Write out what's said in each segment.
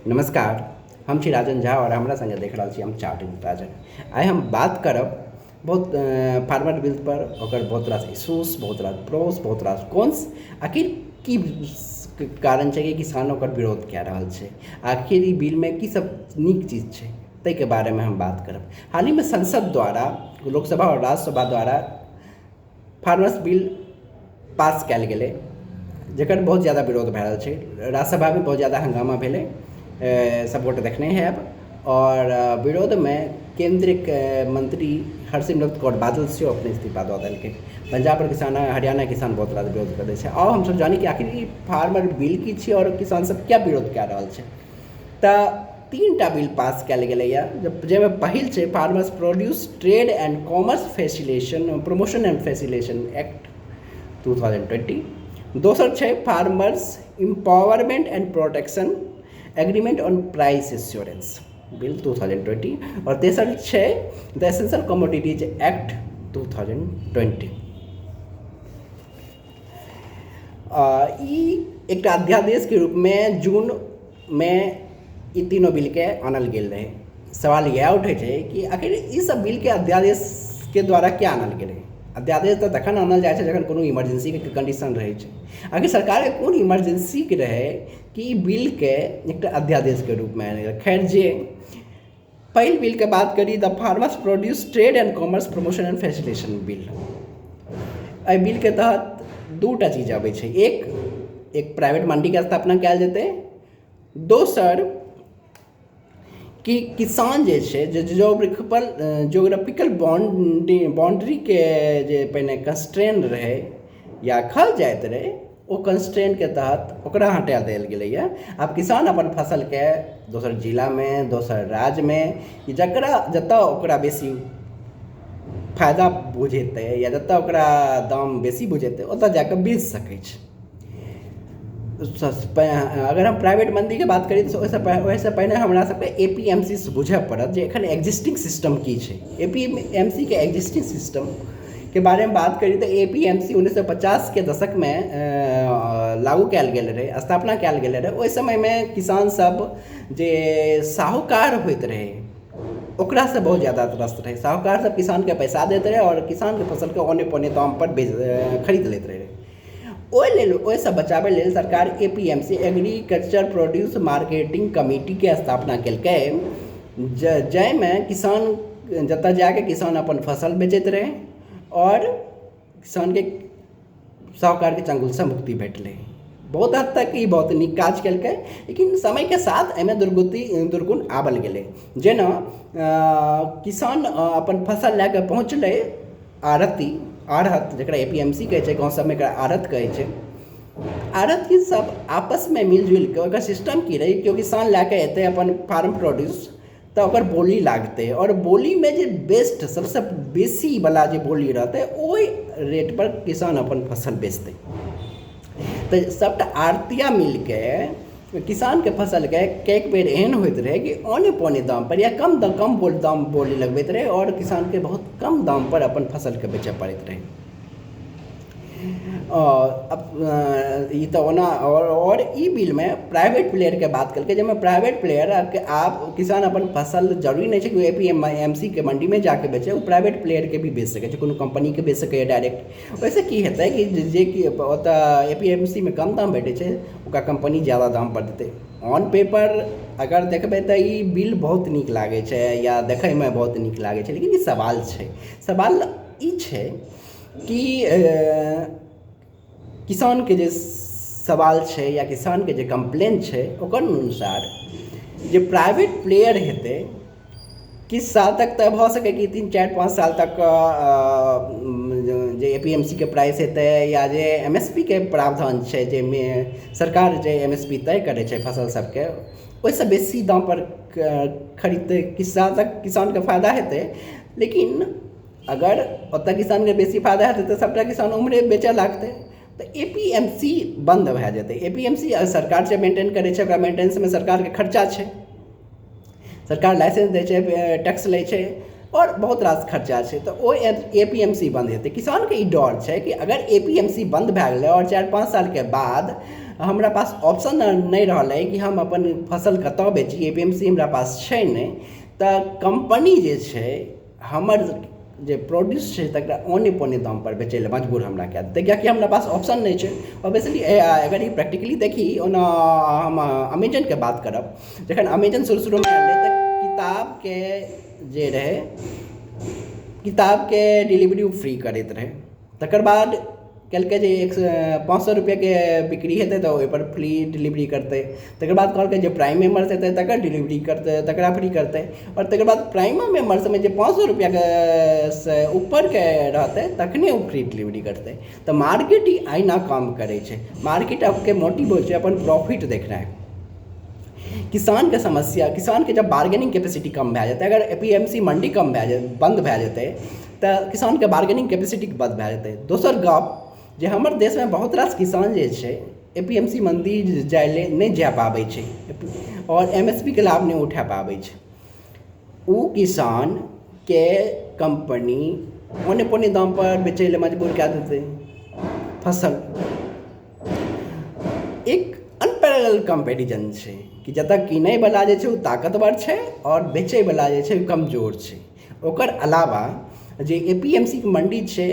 नमस्कार, हम छी राजन झा और हमरा संगे देख रहल छी हम चार्टर्ड राजन। आइ हम बात करब बहुत फार्मर बिल पर, ओकर बहुत रास इशूज, बहुत रास प्रोस, बहुत रास कॉन्स। आखिर की कारण छै कि किसान ओकर विरोध कए रहल छै, आखिर ई बिलमे की सब नीक चीज छै ताहिके बारेमे हम बात करब। हाल ही में संसद द्वारा, लोकसभा और राज्यसभा द्वारा फार्मर्स बिल पास कयल गेलै, जकर बहुत ज़्यादा विरोध भए रहल छै। राज्यसभा में बहुत ज़्यादा हंगामा भेलै, सपोर्ट देखने हैब। और विरोध में केंद्रीय मंत्री हरसिमरत कौर बादल से अपने इस्तीफा दऽ देलकै। पंजाब और किसान, हरियाणा किसान बहुत रास विरोध करै छै। आउ हमसब जानी कि आखिर ई फार्मर बिल की छै और किसान सब क्या विरोध कए रहल छै। तऽ 3टा बिल पास कयल गेलैए, जाहिमे पहिल छै farmers produce trade and commerce facilitation promotion and facilitation act 2020। दोसर छै farmers empowerment and protection agreement on price assurance bill 2020। और तेसर छै द एसेंशियल कमोडिटीज एक्ट 2020। ई एकटा अध्यादेश के रूप में जून में ई तीनों बिल के आनल गेल रहे। सवाल यह उठे छै कि आखिर ई सब बिल के अध्यादेश के द्वारा क्या आनल गेलै। अध्यादेश तऽ तखन आनल जाइ छै जखन कोनो इमरजेंसी के कंडीशन रहै छै। आखिर सरकार के कोन इमरजेंसी के रहे कि ई बिल के एकटा अध्यादेश के रूप में आने। खैर, जे पहिल बिल के बात करी, the farmers produce trade and commerce promotion and facilitation bill. एहि बिल के तहत दूटा चीज आबै छै। एक प्राइवेट मंडी के स्थापना कयल जेतै। दोसर कि किसान जे छै, जोग्राफिकल बाउंड्री के जे पहिने कंस्ट्रेन रहे या खल जाइत रहे, ओ कंस्ट्रेन के तहत ओकरा हटा देल गेलैए। आब किसान अपन फसल के दोसर जिला में, दोसर राज्य में, जतऽ ओकरा बेसी फायदा बुझेतै या जतऽ ओकरा दाम बेसी बुझेतै, ओतऽ जाकऽ बेच सकै छै। अगर हम प्राइवेट मंडी के बात करी तो ओहिसँ पहिने हमरा सबके APMC से बुझऽ पड़त जे एखन एग्जिस्टिंग सिस्टम की छै। APMC के एग्जिस्टिंग सिस्टम के बारे में बात करी तो APMC 1950 के दशक में लागू कयल गेल रहे, स्थापना कयल गेल रहे। ओहि समय में किसान सब जे साहूकार होइत रहे ओकरा से बहुत ज़्यादा त्रस्त रहे। साहूकार सब किसान के पैसा देते रहे और किसान के फसल के औने पौने दाम पर खरीद लेते रहे। ओहिसँ बचाबै लेल सरकार APMC agriculture produce marketing committee के स्थापना केलकै, जाहिमे किसान जतऽ जाके किसान अपन फसल बेचैत रहे और किसान के साहूकार के चंगुल से मुक्ति भेटलै। बहुत हद तक ई बहुत नीक काज केलकै, लेकिन समय के साथ एहिमे दुर्गुण आबल गेलै। जेना किसान अपन फसल लए कऽ पहुँचलै आढ़त, जकरा APMC कहै छै, गाँव सबमे एकरा आढ़त कहै छै। आढ़त सब आपस में मिलजुल कऽ, ओकर सिस्टम की रहै, केओ किसान लए कऽ एतै अपन फार्म प्रोड्यूस, तऽ ओकर बोली लागतै और बोली में जे बेस्ट सबसे बेसी वाला जे बोली रहतै ओहि रेट पर किसान अपन फसल बेचतै। तऽ सबटा आड़तिया मिलके किसान के फसल के कएक बेर एहन होइत रहे कि औने पौने दाम पर या कम दाम बोली लगबैत रहे और किसान के बहुत कम दाम पर अपन फसल के बेचऽ पड़ैत रहे। अब ई तऽ ओना और ई बिल में प्राइवेट प्लेयर के बात कलकै, जाहिमे प्राइवेट प्लेयर आब किसान अपन फसल जरूरी नहीं छै कि APMC के मंडी में जाके बेचे, वो प्राइवेट प्लेयर के भी बेच सकै छै, कोनो कंपनी के बेच सकैए डायरेक्ट। वैसे की हेतै कि जे कि ओतऽ APMC में कम दाम भेटै छै, ओकरा कंपनी ज़्यादा दाम पर देतै। ऑन पेपर अगर देखबै तऽ ई बिल बहुत नीक लागै छै या देखैमे बहुत नीक लागै छै, लेकिन ई सवाल ई छै कि किसान के जे सवाल छै या किसान के जे कंप्लेन छै, ओकर अनुसार जे प्राइवेट प्लेयर हेतै किछु साल तक तऽ भऽ सकै कि 3, 4, 5 साल तक जे APMC के प्राइस हेतै या जे MSP के प्रावधान छै, जाहिमे सरकार जे MSP तय करै छै फसल सबके, ओहिसँ बेसी दाम पर खरीदतै। किछु साल तक किसान के फायदा हेतै, लेकिन अगर ओतऽ किसान के बेसी फायदा हेतै तऽ सबटा किसान उम्हरे बेचऽ लागतै, तऽ APMC बंद भए जेतै। APMC सरकार से मेंटेन करै छै, ओकरा मेंटेनेंस में सरकार के खर्चा छै, सरकार लाइसेंस दै छै, टैक्स लै छै और बहुत रास खर्चा छै। तऽ ओ APMC बंद हेतै। किसान के ई डर छै कि अगर APMC बंद भए गेलै और 4-5 साल के बाद हमरा पास ऑप्शन नहीं रहलै कि हम अपन फसल कतऽ बेची, एपीएमसी हमरा पास छै नहि, तऽ कंपनी जे छै हमर जे प्रोड्यूस छै तकरा औने पौने दामपर बेचै लए मजबूर हमरा कए देतै, किएकि हमरा पास ऑप्शन नहि छै। ऑब्वियसली अगर ई प्रैक्टिकली देखी ओना हम अमेजनके बात करब, जखन अमेजन शुरूमे आयल रहै तऽ किताबके जे रहै किताबके डिलीवरी फ्री करैत रहै, तकर बाद कहलकै जे 500 रुपैआके बिक्री हेतै तऽ ओहिपर फ्री डिलीवरी करतै, तकर बाद कहलकै जे प्राइम मेम्बर्स हेतै तकर डिलीवरी करतै, तकरा फ्री करतै, और तकर बाद प्राइम मेम्बर्समे जे 500 रुपैआके से ऊपरके रहतै तखने ओ फ्री डिलीवरी करतै। तऽ मार्केट ही अहिना काम करै छै, मार्केट आपके मोटिव होइ छै अपन प्रॉफिट देखनाइ। किसानके समस्या, किसानके जब बार्गेनिंग कैपेसिटी कम भए जेतै, अगर एपीएमसी मंडी कम भए बंद भए जेतै तऽ किसानके बार्गेनिंग कैपेसिटी बंद भए जेतै। दोसर गप जे हमर देशमे बहुत रास किसान जे छै एपीएमसी मंडी जाय ले नहीं जा पाबै छै और एमएसपी के लाभ नहीं उठा पाबै छै। ओ किसानके कंपनी औने पौने दाम पर बेचै ले मजबूर कए देतै फसल। एक अनपैरेलल कंपैरिजन छै कि जतऽ किनैवला जे छै ओ ताकतवर छै और बेचैवला जे छै कमजोर छै। ओकर अलावा जे एपीएमसी के मंडी छै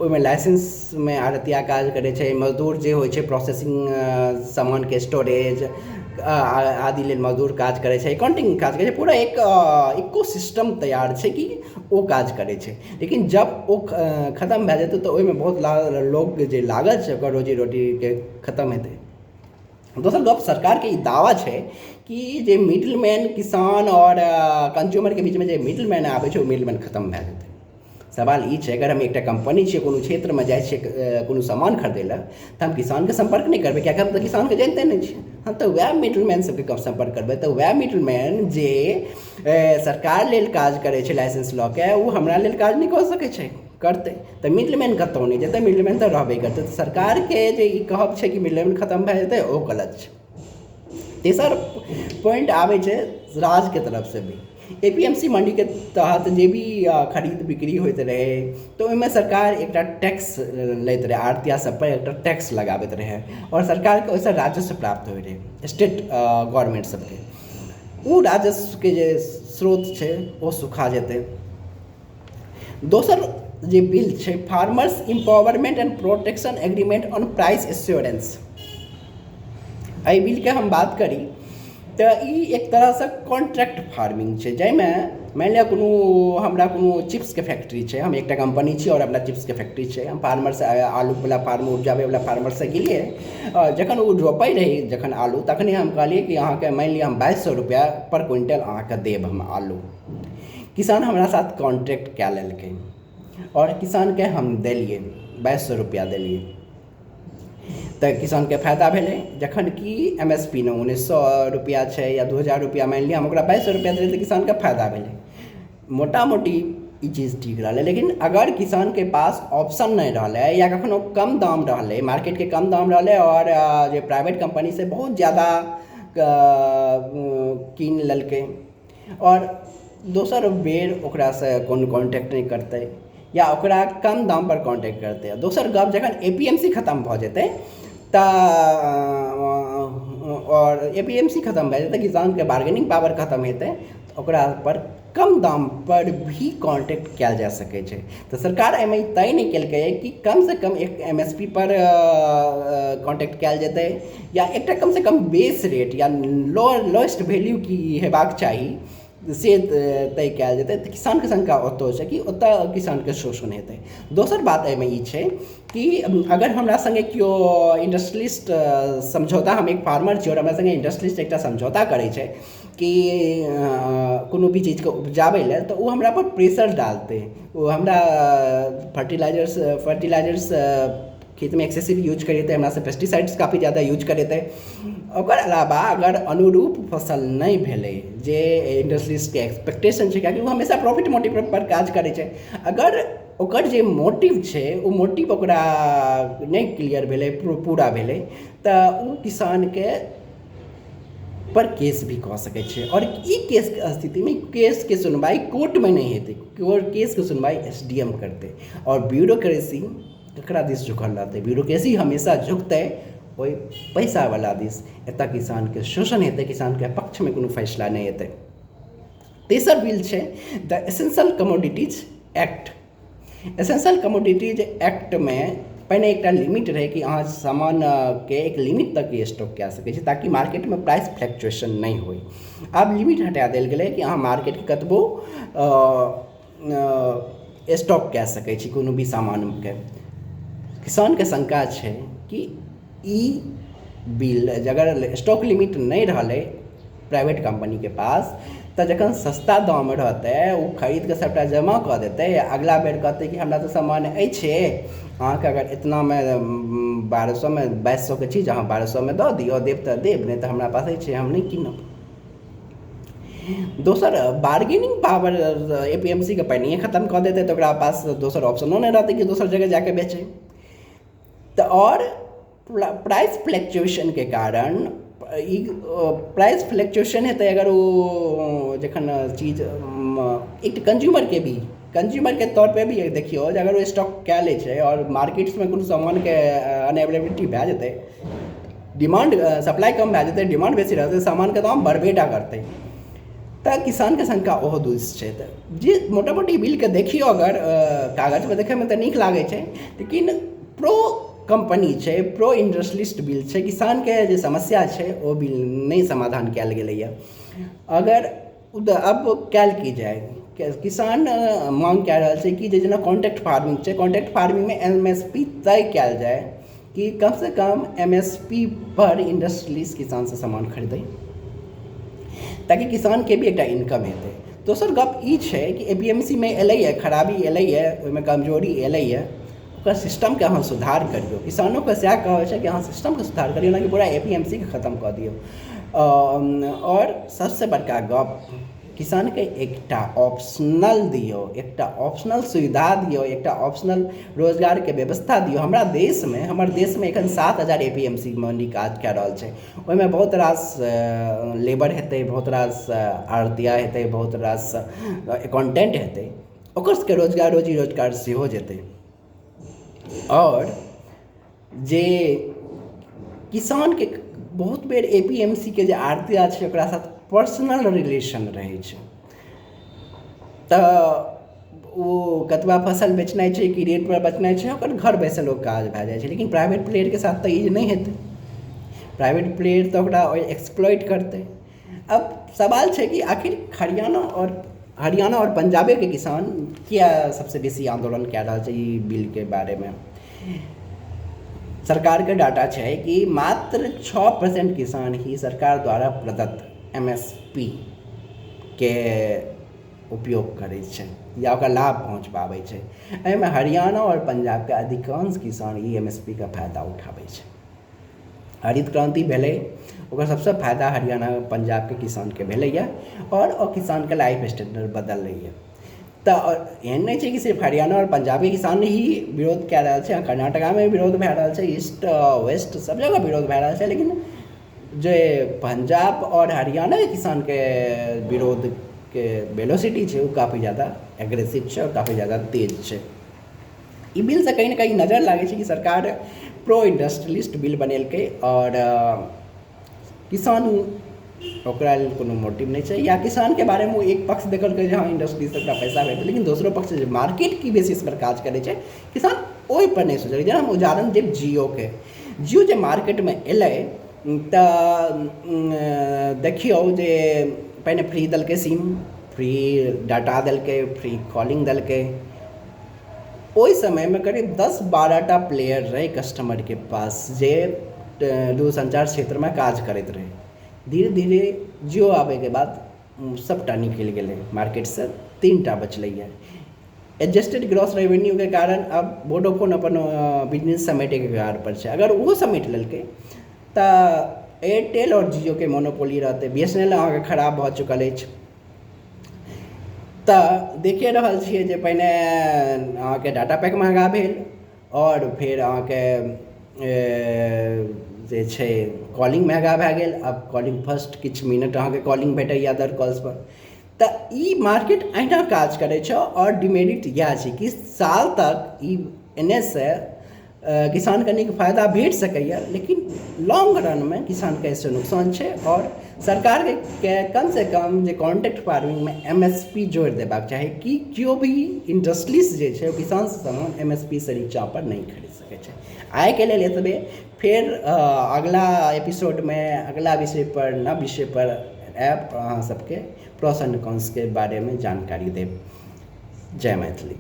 ओहिमे लाइसेंसमे आड़तिया काज करै छै, मजदूर जे होइ छै प्रोसेसिंग सामानके स्टोरेज आदि लेल मजदूर काज करै छै, अकाउंटिंग काज करै छै, पूरा एक इकोसिस्टम तैयार छै कि ओ काज करै छै। लेकिन जब ओ खत्म भए जेतै तऽ ओहिमे बहुत लोग जे लागल छै ओकर रोजी रोटीके खत्म हेतै। दोसर गप सरकारके ई दावा छै कि जे मिडिलमैन किसान और कंज्यूमरके बीचमे जे मिडिलमैन आबै छै ओ मिडिलमैन खत्म भए जेतै। सवाल ई छै अगर हम एकटा कंपनी छियै कोनो क्षेत्रमे जाइ छियै कोनो सामान खरीदै लए तऽ हम किसानके सम्पर्क नहीं करबै, किएकि हम तऽ किसानके जानिते नहीं छियै, हम तऽ वएह मिडिलमैन सबके सम्पर्क करबै। तऽ वएह मिडिलमैन जे सरकार लेल काज करै छै लाइसेंस लऽ के ओ हमरा लेल काज नहीं कऽ सकै छै, करतै तऽ मिडिलमैन कतहु नहीं जेतै, मिडिलमैन तऽ रहबे करतै। तऽ सरकारके जे ई कहब छै कि मिडिलमैन खत्म भए जेतै ओ गलत छै। तेसर पॉइंट आबै छै राज्यके तरफसँ भी। एपीएमसी मंडीके तहत जे भी खरीद बिक्री होइत रहै तऽ ओहिमे सरकार एकटा टैक्स लैत रहै, आड़तिया सब पर एकटा टैक्स लगाबैत रहै और सरकारके ओहिसँ राजस्व प्राप्त होइ रहै स्टेट गवर्नमेंट सबके। ओ राजस्वके जे स्रोत छै ओ सुखा जेतै। दोसर जे बिल छै farmers empowerment and protection agreement on price assurance, एहि बिलके हम बात करी तऽ ई एक तरहसँ कॉन्ट्रैक्ट फार्मिंग छै, जाहिमे मानि लिअ हमरा कोनो चिप्सके फैक्ट्री छै, हम एकटा कंपनी छी और अपना चिप्सके फैक्ट्री छै, हम फार्मरसँ आलूवला फार्म उपजाबैवला फार्मरसँ गेलियै, जखन ओ रोपै रही जखन आलू तखने हम कहलियै कि अहाँके मानि लिअ हम 2200 रुपैआ पर क्विंटल अहाँके देब हम आलू। किसान हमरा साथ कॉन्ट्रैक्ट कए लेलकै और किसानके हम देलियै 2200 रुपैआ देलियै तऽ किसानके फायदा भेलै। जखन कि एमएसपी ने 1900 रुपैआ छै या 2000 रुपैआ मानि लिअ हम ओकरा 2200 रुपैआ देलियै तऽ किसानके फायदा भेलै। मोटा मोटी ई चीज ठीक रहलै। लेकिन अगर किसानके पास ऑप्शन नहीं रहलै या कखनो कम दाम रहलै, मार्केटके कम दाम रहलै और जे प्राइवेट कंपनीसँ बहुत ज़्यादा कीन लेलकै और दोसर बेर ओकरासँ कोनो कॉन्टैक्ट नहीं करतै या ओकरा कम दाम पर कॉन्टैक्ट करतै। दोसर गप जखन एपीएमसी खत्म भऽ जेतै तऽ और एपीएमसी खत्म भए जेतै, किसानके बार्गेनिंग पावर खत्म हेतै तऽ ओकरा पर कम दाम पर भी कॉन्टैक्ट कयल जा सकै छै। तऽ सरकार एहिमे ई तय नहीं केलकै कि कमसँ कम एक एमएसपी पर कॉन्टैक्ट कयल जेतै या एकटा कमसँ कम बेस रेट या लोएस्ट वैल्यू की हेबाक चाही से तय कयल जेतै। तऽ किसानके शंका ओतऽ छै कि ओतऽ किसानके शोषण हेतै। दोसर बात एहिमे ई छै कि अगर हमरा संगे केओ इंडस्ट्रियलिस्ट समझौता, हम एक फार्मर छी और हमरा संगे इंडस्ट्रियलिस्ट एकटा समझौता करै छै कि कोनो भी चीजके उपजाबै लेल तऽ ओ हमरा पर प्रेशर डालतै, ओ हमरा फर्टिलाइजर्स खेतमे एक्सेसिव यूज करेतै, हमरासँ पेस्टिसाइड्स काफ़ी ज़्यादा यूज करेतै। ओकर अलावा अगर अनुरूप फसल नहीं भेलै जे इंडस्ट्रियलिस्टके एक्सपेक्टेशन छै, किएकि ओ हमेशा प्रॉफिट मोटिव पर काज करै छै, अगर ओकर जे मोटिव छै ओ मोटिव ओकरा नहीं क्लियर भेलै, पूरा भेलै तऽ ओ किसानके पर केस भी कऽ सकै छै। और ई केसके स्थितिमे केसके सुनवाई कोर्टमे नहीं हेतै, केसके सुनवाई एसडीएम करतै और ब्यूरोक्रेसी ककरा दिस झुकल रहतै, ब्यूरोक्रेसी हमेशा झुकतै ओहि पैसावला दिस एतऽ किसानके शोषण हेतै, किसानके पक्षमे कोनो फैसला नहि हेतै। तेसर बिल छै the essential commodities act. Essential commodities एक्टमे पहिने एकटा लिमिट रहै कि अहाँ सामानके एक लिमिट तक स्टॉक कए सकै छी ताकि मार्केटमे प्राइस फ्लक्चुएशन नहि होइ। आब लिमिट हटा देल गेलै कि अहाँ मार्केटके कतबो स्टॉक कए सकै छी कोनो भी सामानके। किसानके शंका छै कि ई बिल अगर स्टॉक लिमिट नहीं रहलै प्राइवेट कंपनीके पास तऽ जखन सस्ता दाम रहतै ओ खरीद के सबटा जमा कऽ देतै, अगला बेर कहतै कि हमरा तऽ सामान अछि अहाँके अगर इतनामे 1200 में 2200 के चीज अहाँ 1200 में दऽ दिऔ, देब तऽ देब नहि तऽ हमरा पास अछि हम नहि कीनब। दोसर बार्गेनिंग पावर APMC के पहिनहिए खत्म कऽ देतै तऽ ओकरा पास दोसर ऑप्शनो नहीं रहतै कि दोसर जगह जाके बेचै। तऽ और प्राइस फ्लक्चुएशन के कारण ई प्राइस फ्लक्चुएशन हेतै अगर वो जखन चीज एक कंज्यूमर के तौर पे भी देखियो जे अगर वो स्टॉक कए लै छै और मार्केट्समे कोनो सामानके अनअवेलेबिलिटी भए जेतै, डिमांड सप्लाई कम भए जेतै, डिमांड बेसी रहतै, सामानके दाम बढ़बेटा करतै। तऽ किसानके शंका ओहो दुष छै। तऽ जे मोटा मोटी बिलके देखियो अगर कागजमे देखैमे तऽ नीक लागै छै, लेकिन प्रो कंपनी छै, प्रो इंडस्ट्रियलिस्ट बिल छै। किसानके जे समस्या छै ओ बिल नहीं समाधान कयल गेलैए। अगर अब कयल की जाए, किसान मांग कए रहल छै कि जेना कॉन्ट्रैक्ट फार्मिंग छै, कॉन्ट्रैक्ट फार्मिंगमे MSP तय कयल जाए कि कमसँ कम MSP पर इंडस्ट्रियलिस्ट किसानसँ सामान खरीदै ताकि किसानके भी एकटा इनकम हेतै। दोसर गप ई छै कि APMC में एलैए खराबी एलैए, ओहिमे कमजोरी एलैए, ओकर सिस्टमके अहाँ सुधार करियौ। किसानोके सएह कहै छै कि अहाँ सिस्टमके सुधार करियौ, ना कि पूरा APMC के खत्म कऽ दियौ। और सबसे बड़का गप किसानके एकटा ऑप्शनल दियौ, एकटा ऑप्शनल सुविधा दियौ, एकटा ऑप्शनल रोजगारके व्यवस्था दियौ। हमर देशमे एखन 7000 APMC मंडी काज कए रहल छै। ओहिमे बहुत रास लेबर हेतै, बहुत रास आड़तिया हेतै, बहुत रास अकाउंटेंट हेतै, ओकर सबके रोजी रोजगार सेहो जेतै। और जे किसानके बहुत बेर APMC के जे आड़तिया छै ओकरा साथ पर्सनल रिलेशन रहै छै। तऽ ओ कतबा फसल बेचनाइ छै कि रेट पर बेचनाइ छै, ओकर घर बैसल ओ काज भए जाइ छै। लेकिन प्राइवेट प्लेयरके साथ तऽ ई नहीं हेतै। प्राइवेट प्लेयर तऽ ओकरा एक्सप्लॉइट करतै। अब सवाल छै कि आखिर हरियाणा और पंजाबे के किसान किया सबसे बेसी आंदोलन कए रहल छै ई बिल के बारे में। सरकार के डाटा छै कि मात्र 6% किसान ही सरकार द्वारा प्रदत्त MSP के उपयोग करै छै या ओकर लाभ पहुँच पाबै छै। एहिमे हरियाणा और पंजाब के अधिकांश किसान ई MSP का फायदा उठाबै छै। हरित क्रांति भेलै, ओकर सबसे फायदा हरियाणा पंजाब के किसान के भेलैए और किसान के लाइफ स्टैंडर्ड बदलैए। तऽ एहन नहीं छै कि सिर्फ हरियाणा और पंजाब के किसान ही विरोध कए रहल छै, कर्नाटकामे विरोध भए रहल छै, ईस्ट वेस्ट सब जगह विरोध भए रहल छै। लेकिन जे पंजाब और हरियाणा के किसान के विरोध के वेलोसिटी छै वो काफ़ी ज़्यादा एग्रेसिव छै और काफ़ी ज़्यादा तेज छै। ई बिल से कहीं ना कहीं नजर लागै छै कि सरकार प्रो इंडस्ट्रियलिस्ट बिल बनेलकै और किसान ओकरा लेल कोनो मोटिव नहीं छै, या किसान के बारे में एक पक्ष देखलकै जे हाँ इंडस्ट्री से ओकरा पैसा भेटै, लेकिन दोसरो पक्ष जे मार्केट की बेसिस पर काज करै छै किसान ओहि पर नहीं सोचै। जेना हम उदाहरण देब जियो जे मार्केट में एलै तऽ देखियौ जे पहिने फ्री देलकै सिम, फ्री डाटा देलकै, फ्री कॉलिंग देलकै। ओहि समय में करीब 10-12टा प्लेयर रहे कस्टमर के पास जे दूरसंचार क्षेत्र में काज करैत रहे। धीरे धीरे जियो आबे के बाद सबटा निकलि गेलै मार्केट से, 3टा बचलैए। एडजस्टेड ग्रॉस रेवेन्यू के कारण अब वोडाफोन अपन बिजनेस समेटे के कगार पर छै। अगर ओहो समेट लेलकै तऽ एयरटेल और जियो के मोनोपोली रहतै। BSNL अहाँके खराब भऽ चुकल अछि। तऽ देखिए रहल छियै जे पहिने अहाँके डाटा पैक महगा भेल और फिर अहाँके जे छै कॉलिंग महगा भए गेल। अब कॉलिंग फर्स्ट किछु मिनट अहाँके कॉलिंग भेटैए अदर कॉल्स पर। तऽ ई मार्केट अहिना काज करै छै और डिमेरिट इएह छै कि साल तक ई एने से किसान कनिक फायदा भेट सकैए, लेकिन लॉन्ग रन में किसान के ऐसे नुकसान है। और सरकार के कम से कम जे कॉन्ट्रैक्ट फार्मिंग में MSP जोड़ देबाक चाही कि केओ भी इंडस्ट्रीज जे छै किसान से सामान MSP से नीचा पर नहीं खरीद सकै छै। आइ के लेल एतबे, फिर अगला एपिसोड में अगला विषय पर नव विषय पर आयब, अहाँ सबके प्रोस एंड कॉन्स के बारे में जानकारी देब। जय मैथिली।